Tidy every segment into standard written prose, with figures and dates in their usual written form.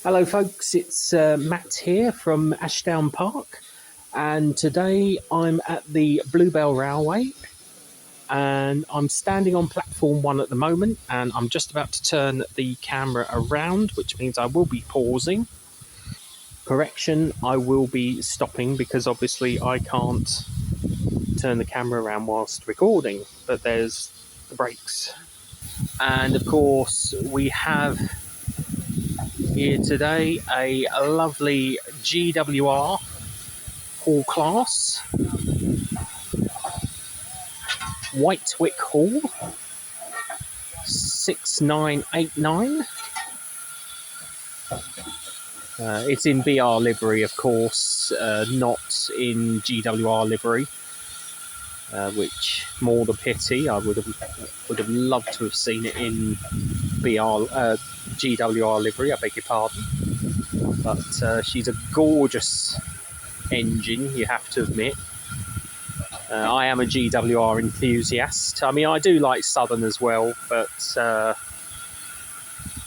Hello folks, it's Matt here from Ashdown Park, and today I'm at the Bluebell Railway and I'm standing on platform 1 at the moment, and I'm just about to turn the camera around, which means I will be pausing. Correction, I will be stopping because obviously I can't turn the camera around whilst recording, but there's the brakes. And of course we have here today a lovely GWR Hall class, Whitewick Hall, 6989. It's in BR livery, of course, not in GWR livery, which more the pity. I would have loved to have seen it in GWR livery. I beg your pardon, but she's a gorgeous engine, you have to admit. I am a GWR enthusiast. I mean, I do like Southern as well, but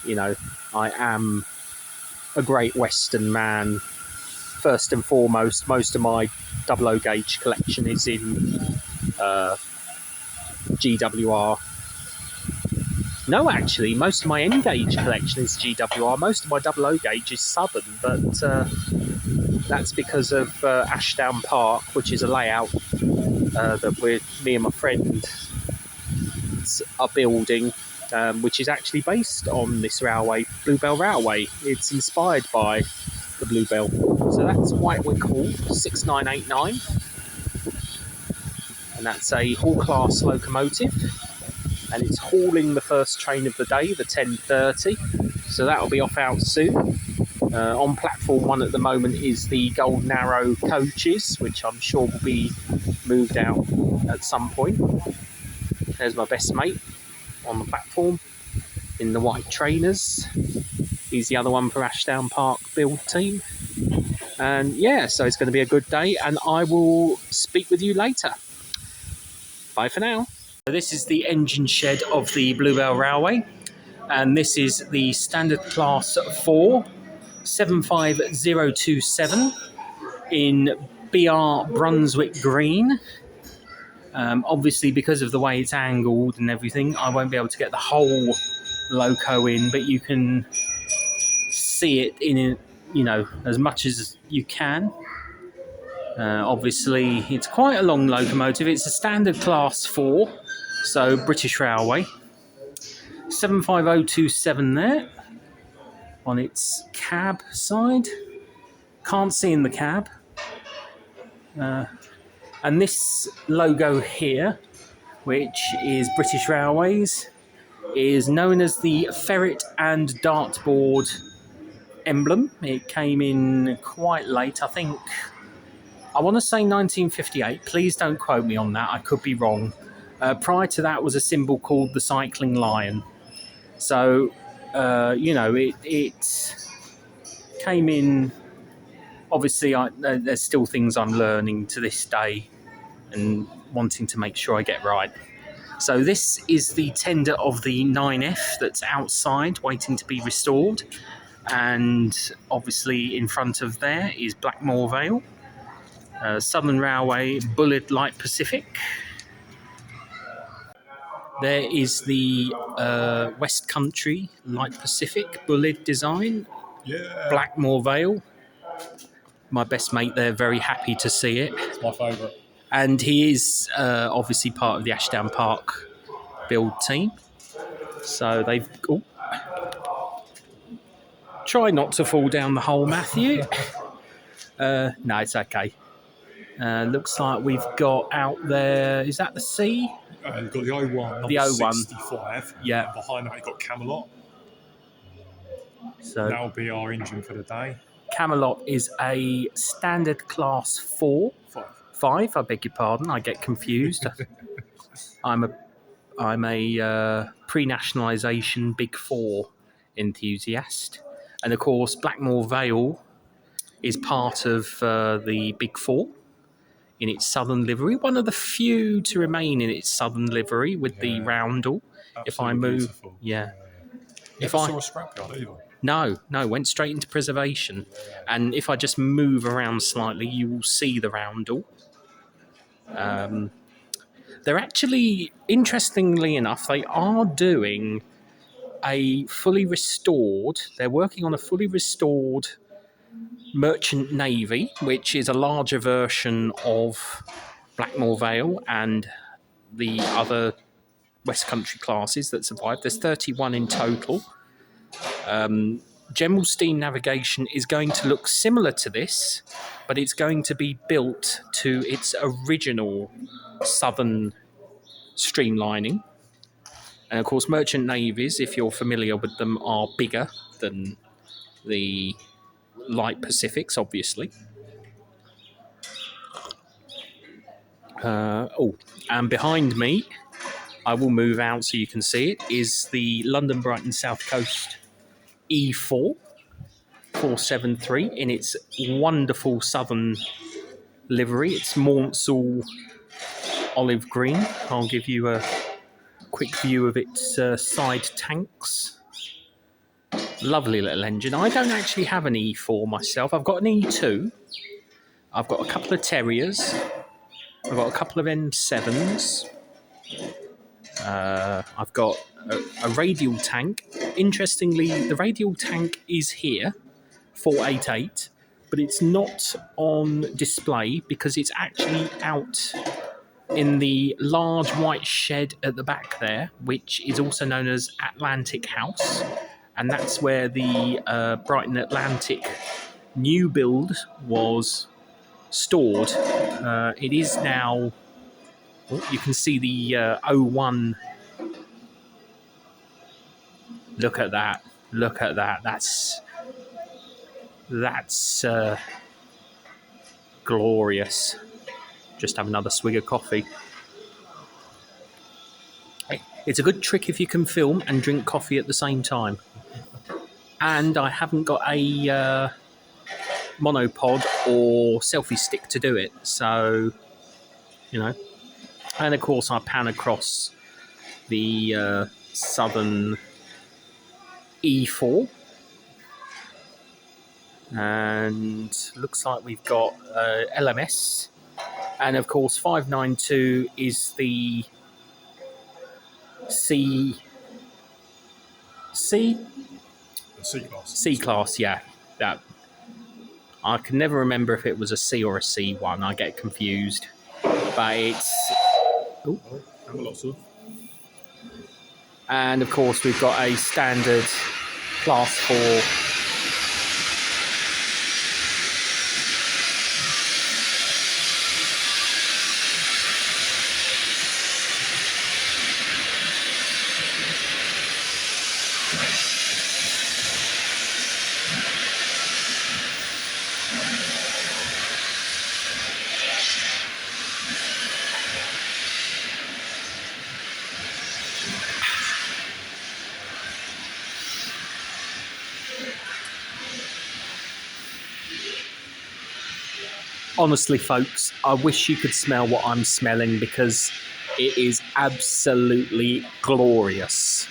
you know, I am a Great Western man first and foremost. Most of my 00 gauge collection is in GWR. No, actually, most of my N gauge collection is GWR. Most of my 00 gauge is Southern, but that's because of Ashdown Park, which is a layout that me and my friend are building, which is actually based on this railway, Bluebell Railway. It's inspired by the Bluebell. So that's Whitewick Hall, 6989. And that's a Hall class locomotive. And it's hauling the first train of the day, the 10:30. So that'll be off out soon. On platform 1 at the moment is the Golden Arrow coaches, which I'm sure will be moved out at some point. There's my best mate on the platform in the white trainers. He's the other one for Ashdown Park build team. And yeah, so it's going to be a good day, and I will speak with you later. Bye for now. So this is the engine shed of the Bluebell Railway, and this is the standard class 4 75027 in BR Brunswick Green. Obviously, because of the way it's angled and everything, I won't be able to get the whole loco in, but you can see it in, you know, as much as you can. Obviously, it's quite a long locomotive. It's a standard class 4, so British Railway. 75027 there on its cab side. Can't see in the cab. And this logo here, which is British Railways, is known as the ferret and dartboard emblem. It came in quite late, I think. I want to say 1958. Please don't quote me on that. I could be wrong. Prior to that was a symbol called the cycling lion. So, you know, it came in. Obviously, there's still things I'm learning to this day and wanting to make sure I get right. So this is the tender of the 9F that's outside waiting to be restored. And obviously in front of there is Blackmore Vale. Southern Railway Bullard Light Pacific. There is the West Country Light Pacific Bullard design. Yeah. Blackmore Vale. My best mate there, very happy to see it. It's my favourite. And he is obviously part of the Ashdown Park build team. So they've... Oh. Try not to fall down the hole, Matthew. No, it's okay. Looks like we've got out there... Is that the C? You've got the O1, the O1. 65. Yeah. And behind that, you've got Camelot. So that'll be our engine for the day. Camelot is a standard class 4. 5, I beg your pardon. I get confused. I'm a pre-nationalisation Big 4 enthusiast. And of course, Blackmore Vale is part of the Big 4 in its southern livery. One of the few to remain in its southern livery with the roundel. Absolutely if I move, beautiful. yeah. Never saw a scrapyard either. No, went straight into preservation. And if I just move around slightly, you will see the roundel. They're actually, interestingly enough, they are doing a fully restored, they're working on a fully restored merchant navy, which is a larger version of Blackmore Vale and the other West Country classes that survived. There's 31 in total. General steam navigation is going to look similar to this, but it's going to be built to its original southern streamlining. And of course, merchant navies, if you're familiar with them, are bigger than the light Pacifics, obviously. And behind me, I will move out so you can see it, is the London Brighton South Coast E4 473 in its wonderful southern livery. It's Maunsell olive green. I'll give you a quick view of its side tanks. Lovely little engine. I don't actually have an E4 myself. I've got an E2. I've got a couple of Terriers. I've got a couple of M7s. I've got a radial tank. Interestingly, the radial tank is here, 488, but it's not on display because it's actually out in the large white shed at the back there, which is also known as Atlantic House. And that's where the Brighton Atlantic new build was stored. It is now... you can see the 01. Look at that. Look at that. That's glorious. Just have another swig of coffee. It's a good trick if you can film and drink coffee at the same time. And I haven't got a monopod or selfie stick to do it. So, And of course, I pan across the southern E4. And looks like we've got LMS. And of course, 592 is the C C-class. C-class, yeah. That I can never remember if it was a C or a C1. I get confused. But it's... And of course, we've got a standard Class 4 Honestly, folks, I wish you could smell what I'm smelling because it is absolutely glorious.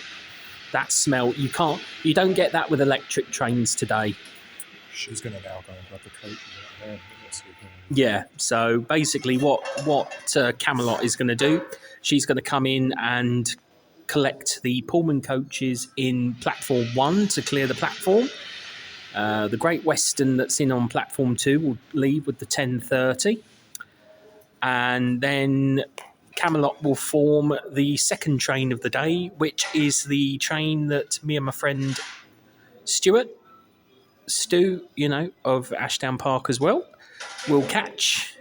That smell, you don't get that with electric trains today. She's going to now go and grab the coat. Yeah, so basically what Camelot is going to do, she's going to come in and collect the Pullman coaches in Platform 1 to clear the platform. The Great Western that's in on Platform 2 will leave with the 10:30. And then Camelot will form the second train of the day, which is the train that me and my friend Stu, of Ashdown Park as well, will catch.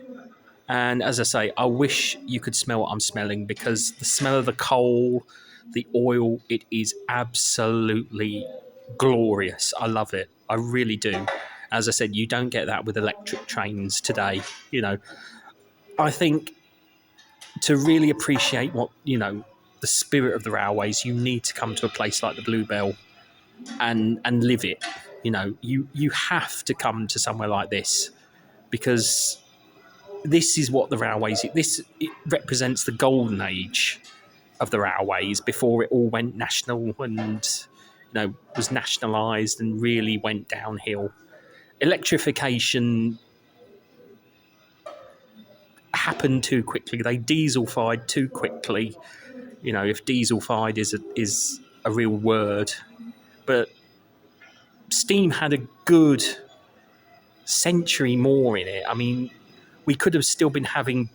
And as I say, I wish you could smell what I'm smelling because the smell of the coal, the oil, it is absolutely glorious. I love it. I really do. As I said, you don't get that with electric trains today. I think to really appreciate the spirit of the railways, you need to come to a place like the Bluebell and live it. You have to come to somewhere like this because this is what the railways... it represents the golden age of the railways before it all went national and, was nationalised and really went downhill. Electrification happened too quickly. They diesel-fied too quickly. If diesel-fied is a real word, but steam had a good century more in it. I mean, we could have still been having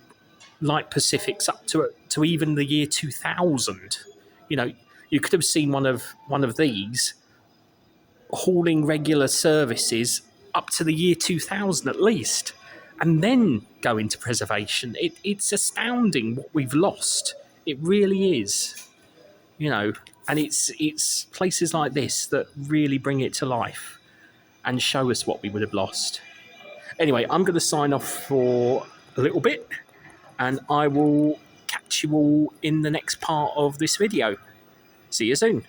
light Pacifics up to even the year 2000. You could have seen one of these hauling regular services up to the year 2000 at least, and then go into preservation. It's astounding what we've lost. It really is. And it's places like this that really bring it to life and show us what we would have lost. Anyway, I'm going to sign off for a little bit, and I will catch you all in the next part of this video. See you soon.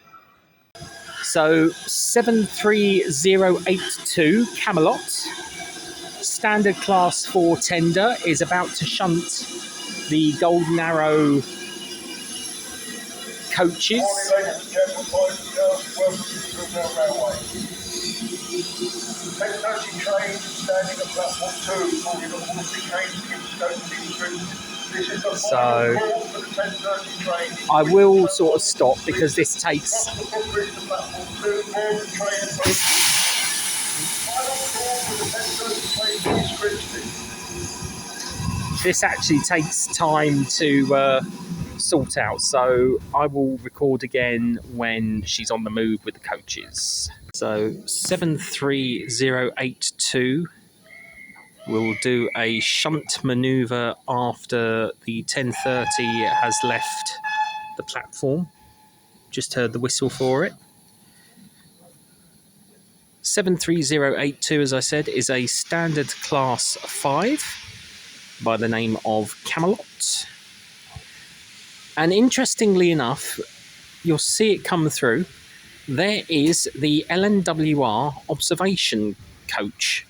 So 73082 Camelot, standard class 4 tender, is about to shunt the Golden Arrow coaches. Morning, ladies and gentlemen, boys and girls, welcome to Bluebell Railway. 10:30 train standing at platform 2, boarding at Wolseley trains in Stoke Street. This is the final call for the 10:30 train. I will sort of stop because this takes... Final call for the 10:30 train to East Grimsby. This actually takes time to sort out, so I will record again when she's on the move with the coaches. So 73082 will do a shunt manoeuvre after the 10:30 has left the platform. Just heard the whistle for it. 73082, as I said, is a standard class 5 by the name of Camelot. And interestingly enough, you'll see it come through. There is the LNWR observation coach,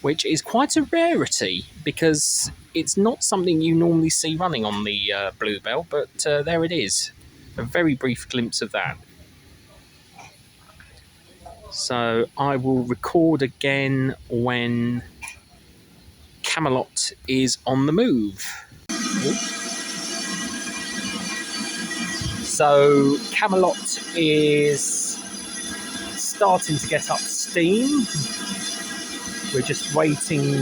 which is quite a rarity because it's not something you normally see running on the Bluebell, but there it is. A very brief glimpse of that. So I will record again when Camelot is on the move. So Camelot is starting to get up steam. We're just waiting.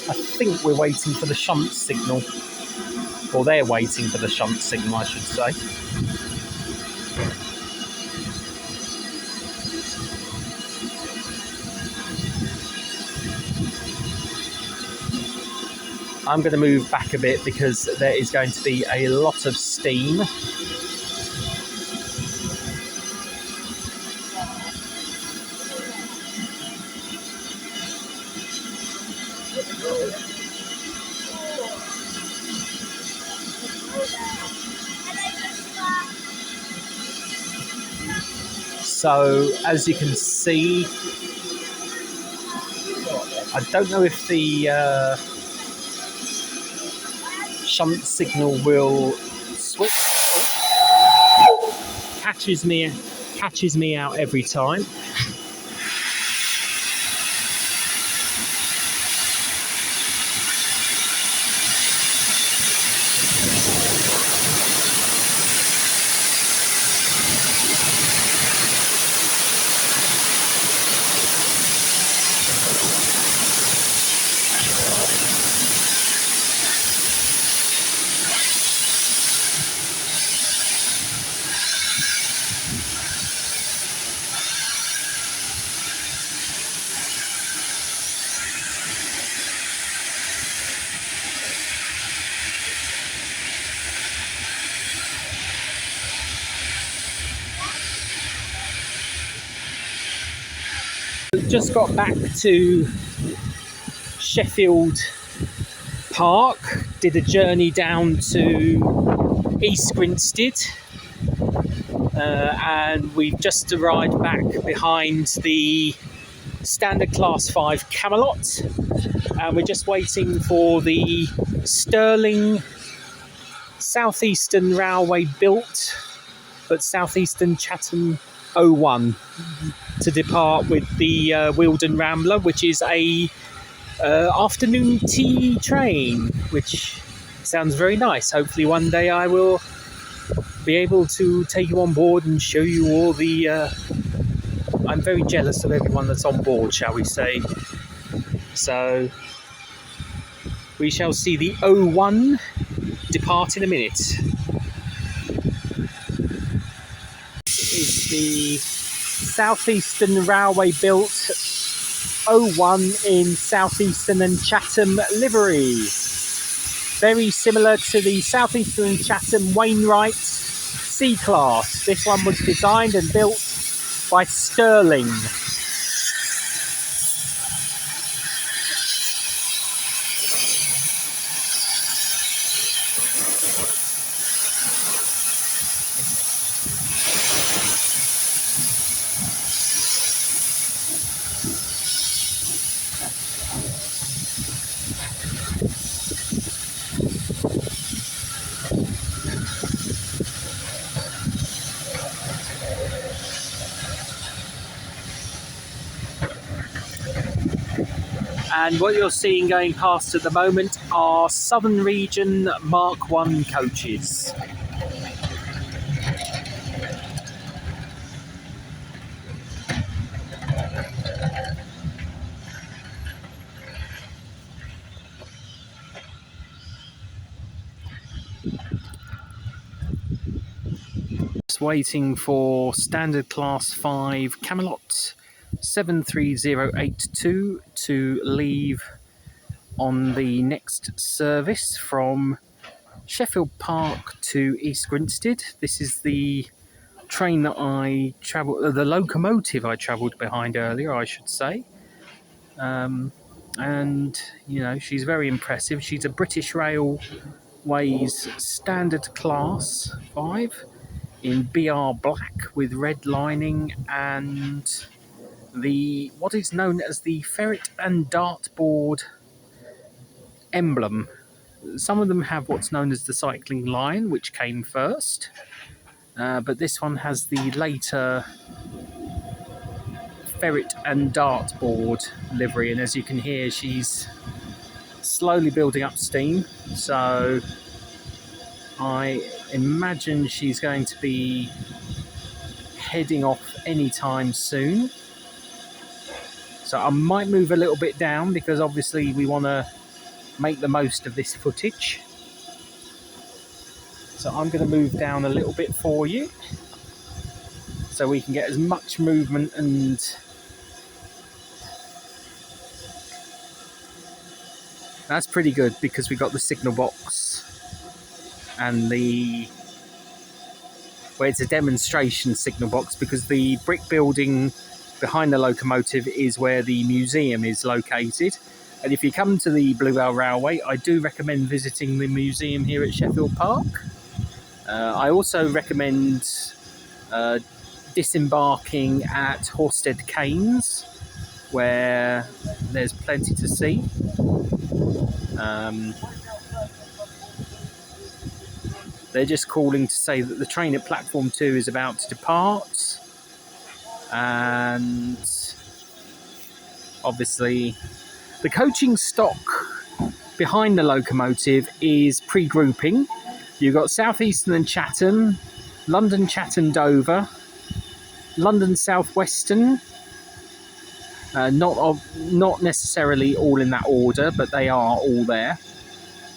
I think we're waiting for the shunt signal. Or they're waiting for the shunt signal, I should say. I'm going to move back a bit because there is going to be a lot of steam. So, as you can see, I don't know if the shunt signal will switch. Oh. Catches me out every time. Just got back to Sheffield Park, did a journey down to East Grinstead, and we've just arrived back behind the standard class 5 Camelot, and we're just waiting for the Stirling Southeastern Railway built, but Southeastern Chatham 01 to depart with the Wealdon Rambler, which is a afternoon tea train, which sounds very nice. Hopefully one day I will be able to take you on board and show you all the... I'm very jealous of everyone that's on board, shall we say. So we shall see the 01 depart in a minute. Is the Southeastern Railway built 01 in Southeastern and Chatham livery. Very similar to the Southeastern and Chatham Wainwright C-Class. This one was designed and built by Sterling. And what you're seeing going past at the moment are Southern Region Mark 1 coaches. Just waiting for Standard Class 5 Camelot 73082 to leave on the next service from Sheffield Park to East Grinstead. This is the train that I travelled, the locomotive I travelled behind earlier, I should say. And, you know, she's very impressive. She's a British Railways Standard Class 5 in BR black with red lining and the what is known as the ferret and dartboard emblem. Some of them have what's known as the cycling lion, which came first, but this one has the later ferret and dartboard livery, and as you can hear, she's slowly building up steam, so I imagine she's going to be heading off anytime soon. So I might move a little bit down because obviously we want to make the most of this footage. So I'm going to move down a little bit for you so we can get as much movement, and that's pretty good because we got the signal box and the, well, it's a demonstration signal box because the brick building behind the locomotive is where the museum is located. And if you come to the Bluebell Railway, I do recommend visiting the museum here at Sheffield Park. I also recommend disembarking at Horsted Canes, where there's plenty to see. They're just calling to say that the train at platform 2 is about to depart, and obviously the coaching stock behind the locomotive is pre-grouping. You've got Southeastern and Chatham, London Chatham Dover, London Southwestern, not necessarily all in that order, but they are all there.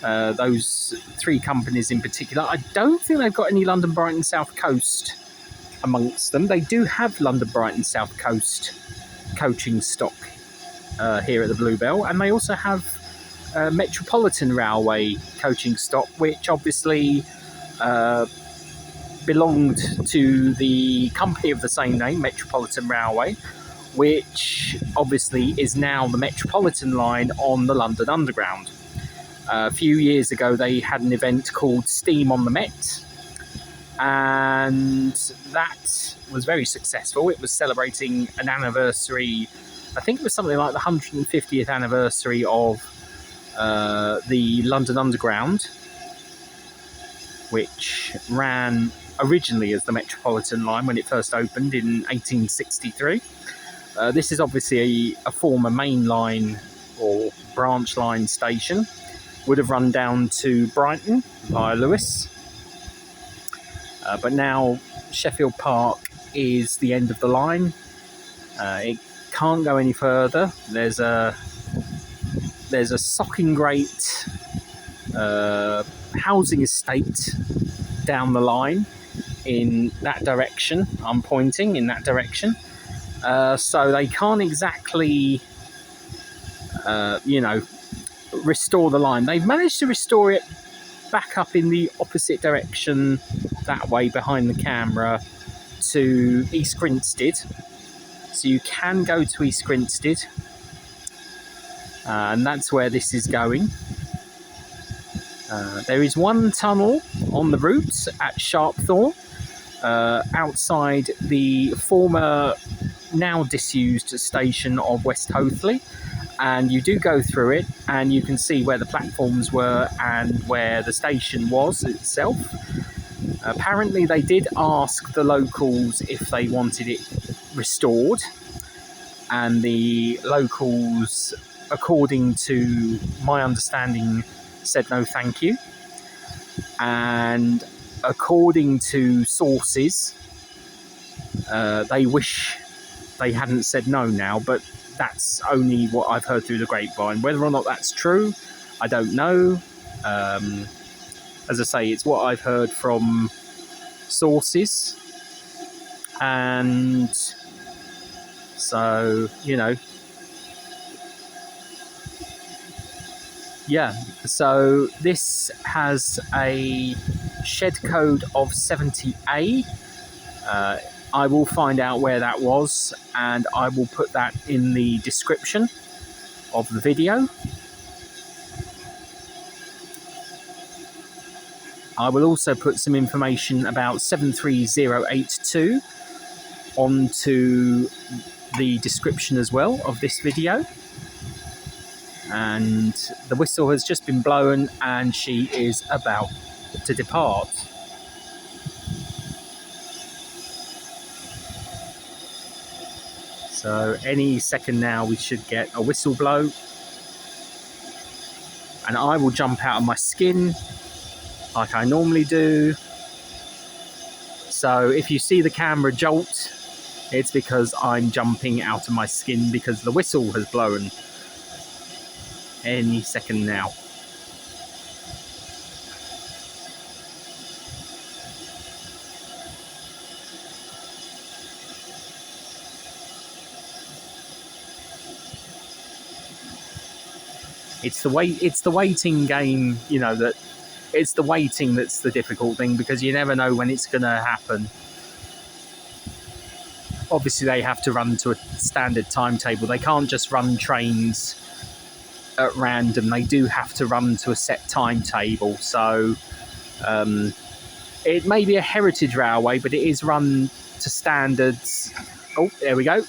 Those three companies in particular. I don't think they've got any London Brighton South Coast amongst them. They do have London Brighton South Coast coaching stock here at the Bluebell, and they also have Metropolitan Railway coaching stock, which obviously belonged to the company of the same name, Metropolitan Railway, which obviously is now the Metropolitan line on the London Underground. A few years ago, they had an event called Steam on the Met, and that was very successful. It was celebrating an anniversary, I think it was something like the 150th anniversary of the London Underground. which ran originally as the Metropolitan line when it first opened in 1863. This is obviously a former main line or branch line station. Would have run down to Brighton via Lewes. But now Sheffield Park is the end of the line. It can't go any further. There's a socking great housing estate down the line in that direction. I'm pointing in that direction. So they can't exactly, restore the line. They've managed to restore it back up in the opposite direction, that way behind the camera, to East Grinstead. So you can go to East Grinstead, and that's where this is going. There is one tunnel on the route at Sharpthorne, outside the former, now disused station of West Hoathly, and you do go through it and you can see where the platforms were and where the station was itself. Apparently they did ask the locals if they wanted it restored, and the locals, according to my understanding, said no thank you. And according to sources, they wish they hadn't said no now, but that's only what I've heard through the grapevine. Whether or not that's true, I don't know. As I say, it's what I've heard from sources. And so, yeah, so this has a shed code of 70A. I will find out where that was, and I will put that in the description of the video. I will also put some information about 73082 onto the description as well of this video. And the whistle has just been blown and she is about to depart. So any second now we should get a whistle blow, and I will jump out of my skin like I normally do. So if you see the camera jolt, it's because I'm jumping out of my skin because the whistle has blown. Any second now. It's the waiting game, that it's the waiting that's the difficult thing, because you never know when it's going to happen. Obviously they have to run to a standard timetable. They can't just run trains at random. They do have to run to a set timetable. So it may be a heritage railway, but it is run to standards. Oh, there we go.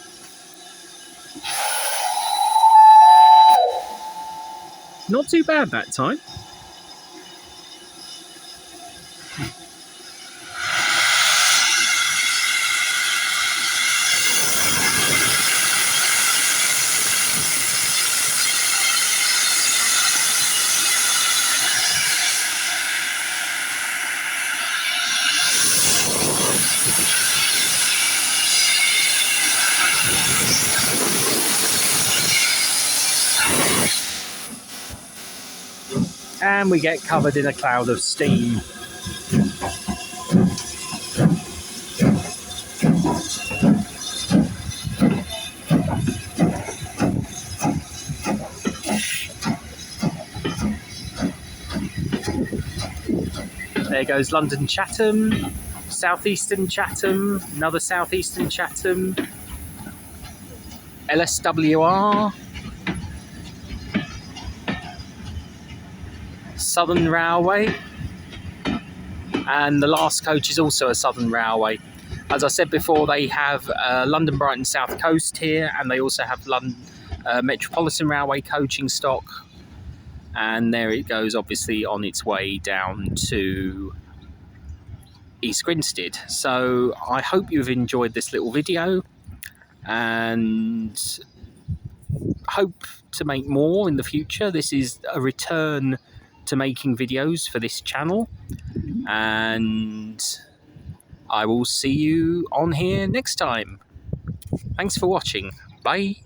Not too bad that time. And we get covered in a cloud of steam. There goes London Chatham, Southeastern Chatham, another Southeastern Chatham, LSWR, Southern Railway, and the last coach is also a Southern Railway. As I said before, they have London Brighton South Coast here, and they also have London Metropolitan Railway coaching stock. And there it goes, obviously on its way down to East Grinstead. So I hope you've enjoyed this little video, and hope to make more in the future. This is a return to making videos for this channel, and I will see you on here next time. Thanks for watching. Bye.